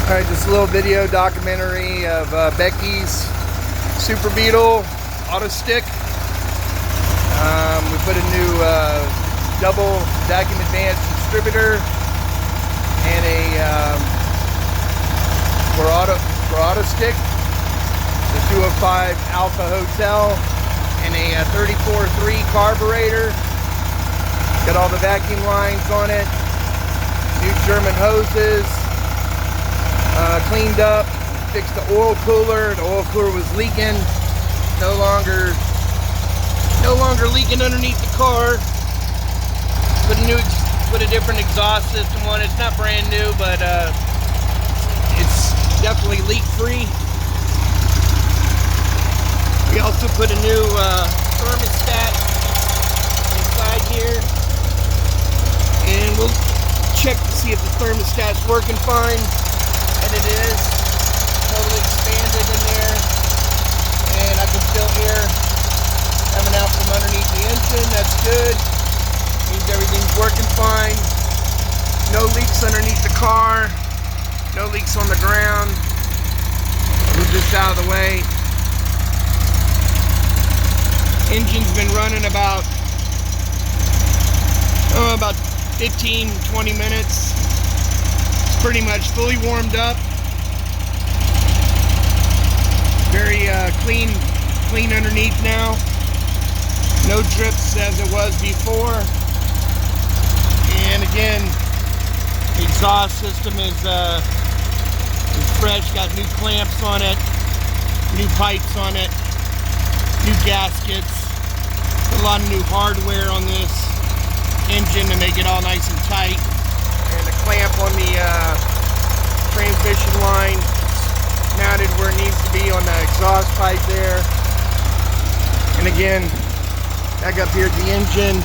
Alright, just a little video documentary of Becky's Super Beetle Autostick. We put a new double vacuum advanced distributor and a for Autostick, the 205 Alpha Hotel, and a 34.3 carburetor. Got all the vacuum lines on it, new German hoses. Cleaned up, fixed the oil cooler. The oil cooler was leaking. No longer leaking underneath the car. Put a different exhaust system on it. It's not brand new, but it's definitely leak free. We also put a new thermostat inside here, and we'll check to see if the thermostat's working fine. And it is totally expanded in there, and I can still hear coming out from underneath the engine. That's good. Means everything's working fine. No leaks underneath the car. No leaks on the ground. Move this out of the way. Engine's been running about 15-20 minutes. Pretty much fully warmed up. Very clean underneath now. No drips as it was before. And again, the exhaust system is fresh. Got new clamps on it, new pipes on it, new gaskets. A lot of new hardware on this engine to make it all nice and tight. And the clamp on the transmission line mounted where it needs to be on the exhaust pipe there. And again, back up here at the engine,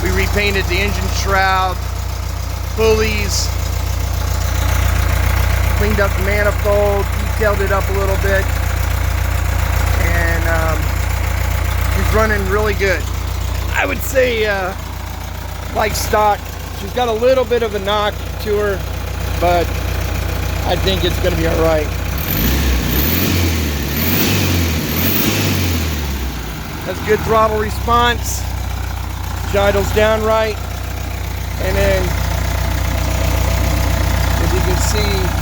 we repainted the engine shroud, pulleys, cleaned up the manifold, detailed it up a little bit, and it's running really good. I would say like stock. She's got a little bit of a knock to her, but I think it's going to be all right. That's good throttle response. She idles down right. And then, as you can see,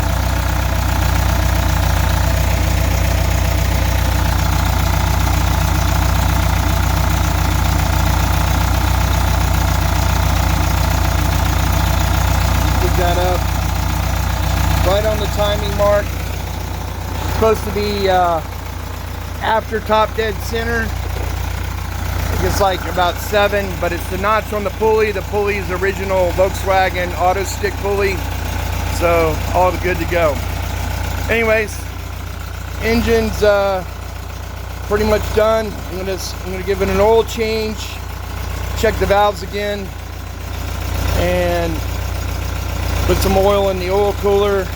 that up right on the timing mark. It's supposed to be after top dead center. I think it's like about 7, but it's the notch on the pulley. The pulley is original Volkswagen Autostick pulley, so all good to go. Anyways, engine's pretty much done. I'm gonna give it an oil change, check the valves again, and put some oil in the oil cooler,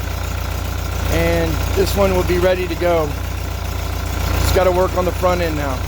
and this one will be ready to go. Just got to work on the front end now.